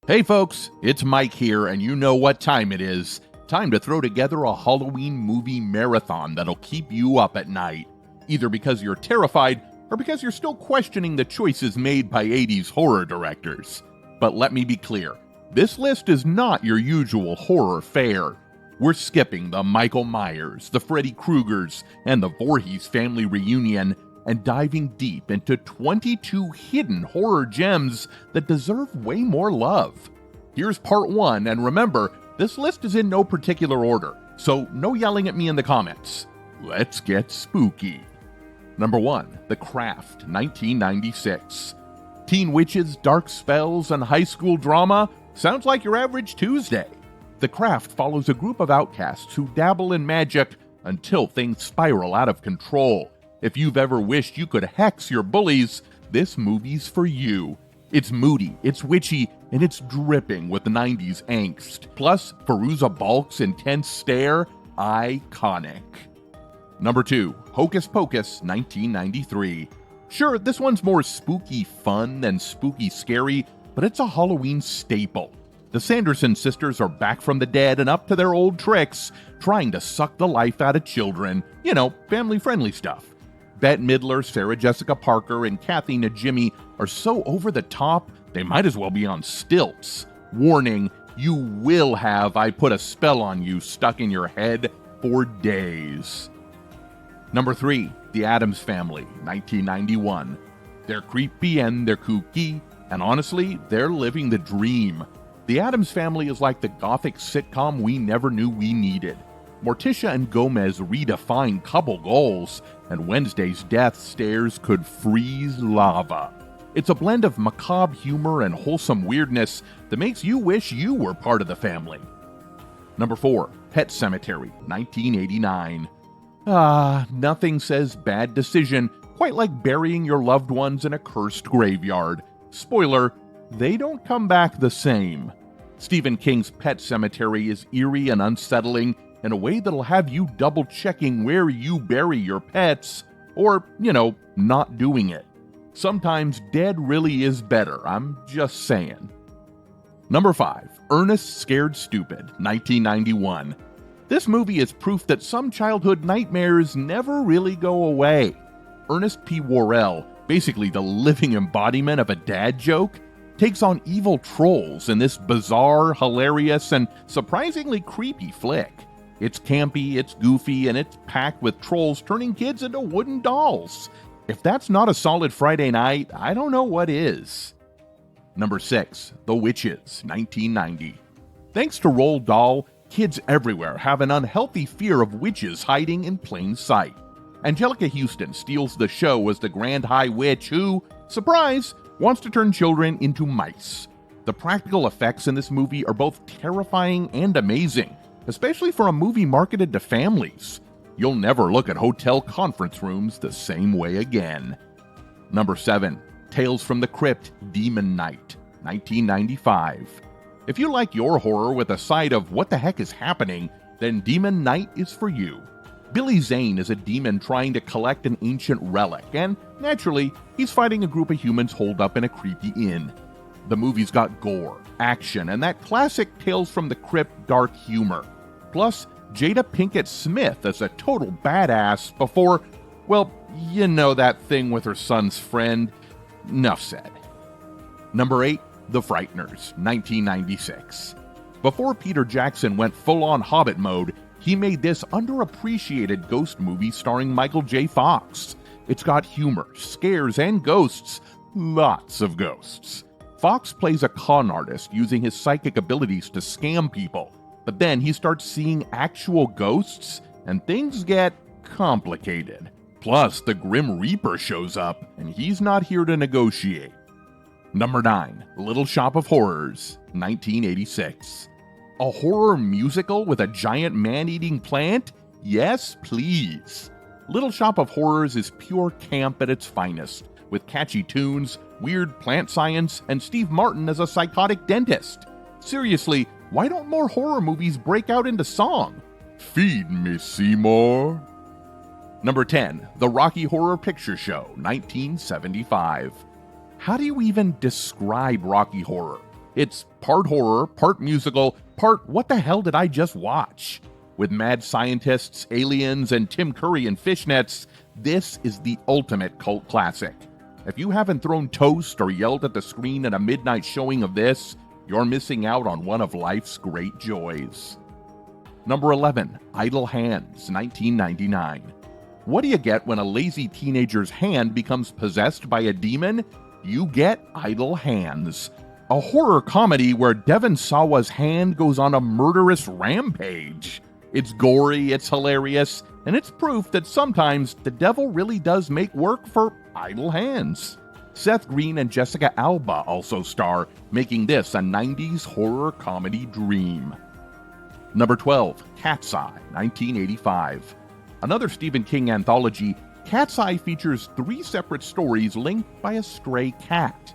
Hey folks, it's Mike here, and you know what time it is. Time to throw together a Halloween movie marathon that'll keep you up at night, either because you're terrified or because you're still questioning the choices made by 80s horror directors. But let me be clear, this list is not your usual horror fare. We're skipping the Michael Myers, the Freddy Kruegers, and the Voorhees family reunion, and diving deep into 22 hidden horror gems that deserve way more love. Here's part 1, and remember, this list is in no particular order, so no yelling at me in the comments. Let's get spooky. Number 1, The Craft, 1996. Teen witches, dark spells, and high school drama sounds like your average Tuesday. The Craft follows a group of outcasts who dabble in magic until things spiral out of control. If you've ever wished you could hex your bullies, this movie's for you. It's moody, it's witchy, and it's dripping with 90s angst. Plus, Fairuza Balk's intense stare, iconic. Number 2, Hocus Pocus, 1993. Sure, this one's more spooky fun than spooky scary, but it's a Halloween staple. The Sanderson sisters are back from the dead and up to their old tricks, trying to suck the life out of children. You know, family-friendly stuff. Bette Midler, Sarah Jessica Parker, and Kathy Najimy are so over the top, they might as well be on stilts. Warning, you will have I Put a Spell on You stuck in your head for days. Number 3, The Addams Family, 1991. They're creepy and they're kooky, and honestly, they're living the dream. The Addams Family is like the gothic sitcom we never knew we needed. Morticia and Gomez redefine couple goals, and Wednesday's death stares could freeze lava. It's a blend of macabre humor and wholesome weirdness that makes you wish you were part of the family. Number 4, Pet Sematary, 1989. Nothing says bad decision quite like burying your loved ones in a cursed graveyard. Spoiler, they don't come back the same. Stephen King's Pet Sematary is eerie and unsettling in a way that'll have you double-checking where you bury your pets, or, not doing it. Sometimes dead really is better, I'm just saying. Number 5, Ernest Scared Stupid, 1991. This movie is proof that some childhood nightmares never really go away. Ernest P. Worrell, basically the living embodiment of a dad joke, takes on evil trolls in this bizarre, hilarious, and surprisingly creepy flick. It's campy, it's goofy, and it's packed with trolls turning kids into wooden dolls. If that's not a solid Friday night, I don't know what is. Number 6, The Witches, 1990. Thanks to Roald Dahl, kids everywhere have an unhealthy fear of witches hiding in plain sight. Angelica Houston steals the show as the Grand High Witch who, surprise, wants to turn children into mice. The practical effects in this movie are both terrifying and amazing, especially for a movie marketed to families. You'll never look at hotel conference rooms the same way again. Number 7, Tales from the Crypt, Demon Night, 1995. If you like your horror with a side of what the heck is happening, then Demon Night is for you. Billy Zane is a demon trying to collect an ancient relic, and naturally, he's fighting a group of humans holed up in a creepy inn. The movie's got gore, action, and that classic Tales from the Crypt dark humor. Plus, Jada Pinkett Smith as a total badass before, well, you know that thing with her son's friend. Enough said. Number 8, The Frighteners, 1996. Before Peter Jackson went full-on Hobbit mode, he made this underappreciated ghost movie starring Michael J. Fox. It's got humor, scares, and ghosts. Lots of ghosts. Fox plays a con artist using his psychic abilities to scam people. But then he starts seeing actual ghosts, and things get complicated. Plus, the Grim Reaper shows up, and he's not here to negotiate. Number 9, Little Shop of Horrors, 1986. A horror musical with a giant man-eating plant? Yes, please. Little Shop of Horrors is pure camp at its finest, with catchy tunes, weird plant science, and Steve Martin as a psychotic dentist. Seriously, why don't more horror movies break out into song? Feed me, Seymour. Number 10, The Rocky Horror Picture Show, 1975. How do you even describe Rocky Horror? It's part horror, part musical, part what the hell did I just watch? With mad scientists, aliens, and Tim Curry in fishnets, this is the ultimate cult classic. If you haven't thrown toast or yelled at the screen at a midnight showing of this, you're missing out on one of life's great joys. Number 11, Idle Hands, 1999. What do you get when a lazy teenager's hand becomes possessed by a demon? You get Idle Hands, a horror comedy where Devon Sawa's hand goes on a murderous rampage. It's gory, it's hilarious, and it's proof that sometimes the devil really does make work for idle hands. Seth Green and Jessica Alba also star, making this a 90s horror comedy dream. Number 12, Cat's Eye, 1985. Another Stephen King anthology, Cat's Eye features 3 separate stories linked by a stray cat.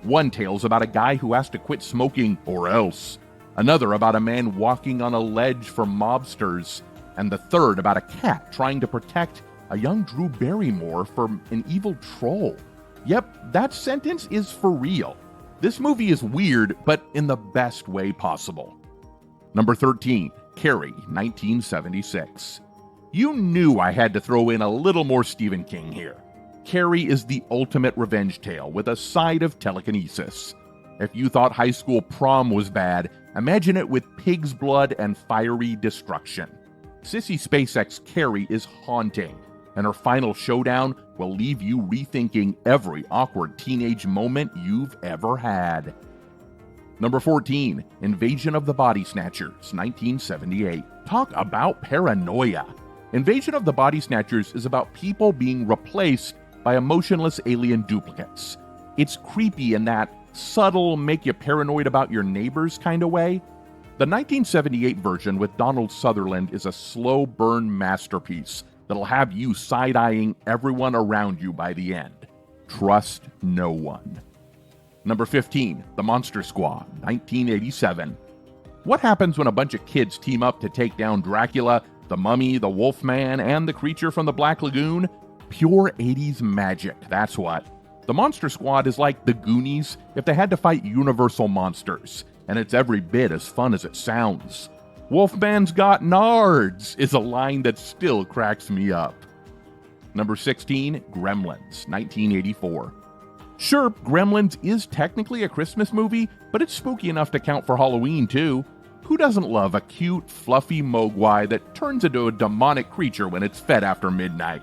One tales about a guy who has to quit smoking or else. Another about a man walking on a ledge from mobsters. And the third about a cat trying to protect a young Drew Barrymore from an evil troll. Yep, that sentence is for real. This movie is weird, but in the best way possible. Number 13, Carrie, 1976. You knew I had to throw in a little more Stephen King here. Carrie is the ultimate revenge tale with a side of telekinesis. If you thought High School Prom was bad, imagine it with pig's blood and fiery destruction. Sissy Spacek's Carrie is haunting, and her final showdown will leave you rethinking every awkward teenage moment you've ever had. Number 14, Invasion of the Body Snatchers, 1978. Talk about paranoia. Invasion of the Body Snatchers is about people being replaced by emotionless alien duplicates. It's creepy in that subtle, make you paranoid about your neighbors kind of way. The 1978 version with Donald Sutherland is a slow burn masterpiece that'll have you side-eyeing everyone around you by the end. Trust no one. Number 15, The Monster Squad, 1987. What happens when a bunch of kids team up to take down Dracula, the Mummy, the Wolfman, and the creature from the Black Lagoon? Pure 80s magic, that's what. The Monster Squad is like the Goonies if they had to fight Universal monsters, and it's every bit as fun as it sounds. Wolfman's got nards is a line that still cracks me up. Number 16, Gremlins, 1984. Sure, Gremlins is technically a Christmas movie, but it's spooky enough to count for Halloween too. Who doesn't love a cute, fluffy mogwai that turns into a demonic creature when it's fed after midnight?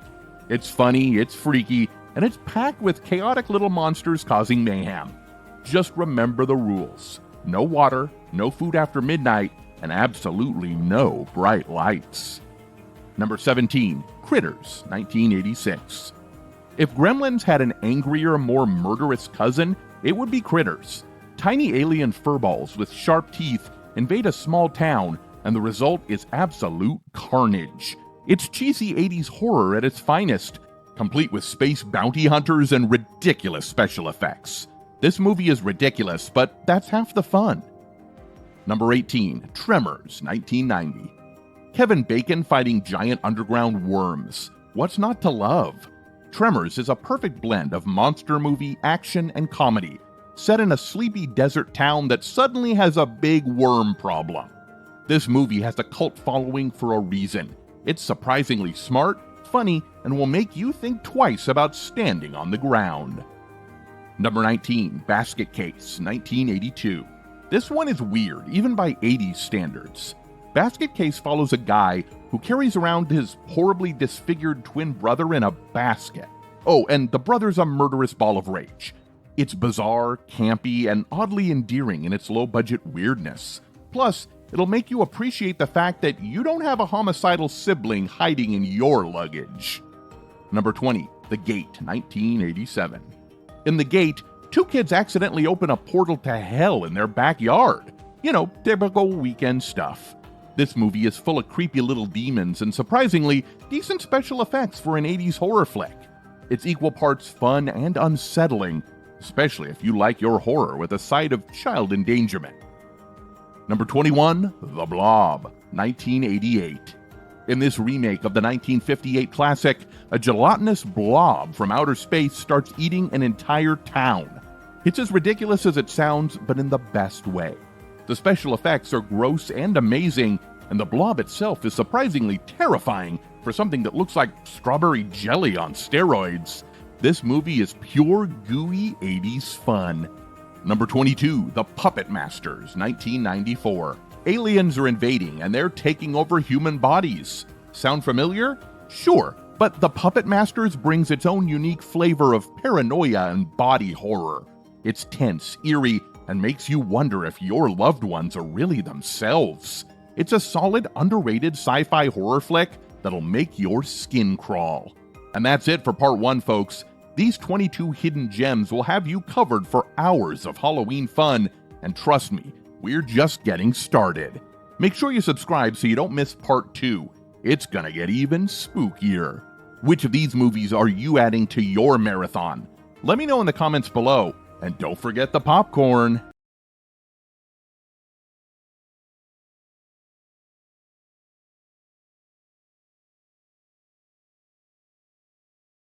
It's funny, it's freaky, and it's packed with chaotic little monsters causing mayhem. Just remember the rules. No water, no food after midnight, and absolutely no bright lights. Number 17, Critters, 1986. If Gremlins had an angrier, more murderous cousin, it would be Critters. Tiny alien furballs with sharp teeth invade a small town, and the result is absolute carnage. It's cheesy 80s horror at its finest, complete with space bounty hunters and ridiculous special effects. This movie is ridiculous, but that's half the fun. Number 18, Tremors, 1990. Kevin Bacon fighting giant underground worms. What's not to love? Tremors is a perfect blend of monster movie, action, and comedy, set in a sleepy desert town that suddenly has a big worm problem. This movie has a cult following for a reason. It's surprisingly smart, funny, and will make you think twice about standing on the ground. Number 19, Basket Case, 1982. This one is weird, even by 80s standards. Basket Case follows a guy who carries around his horribly disfigured twin brother in a basket. Oh, and the brother's a murderous ball of rage. It's bizarre, campy, and oddly endearing in its low-budget weirdness. Plus, it'll make you appreciate the fact that you don't have a homicidal sibling hiding in your luggage. Number 20, The Gate, 1987. In The Gate, 2 kids accidentally open a portal to hell in their backyard. You know, typical weekend stuff. This movie is full of creepy little demons and surprisingly decent special effects for an 80s horror flick. It's equal parts fun and unsettling, especially if you like your horror with a side of child endangerment. Number 21, The Blob, 1988. In this remake of the 1958 classic, a gelatinous blob from outer space starts eating an entire town. It's as ridiculous as it sounds, but in the best way. The special effects are gross and amazing, and the Blob itself is surprisingly terrifying for something that looks like strawberry jelly on steroids. This movie is pure gooey 80s fun. Number 22, The Puppet Masters, 1994. Aliens are invading and they're taking over human bodies. Sound familiar? Sure, but The Puppet Masters brings its own unique flavor of paranoia and body horror. It's tense, eerie, and makes you wonder if your loved ones are really themselves. It's a solid, underrated sci-fi horror flick that'll make your skin crawl. And that's it for part 1, folks. These 22 hidden gems will have you covered for hours of Halloween fun, and trust me, we're just getting started. Make sure you subscribe so you don't miss part 2. It's gonna get even spookier. Which of these movies are you adding to your marathon? Let me know in the comments below, and don't forget the popcorn.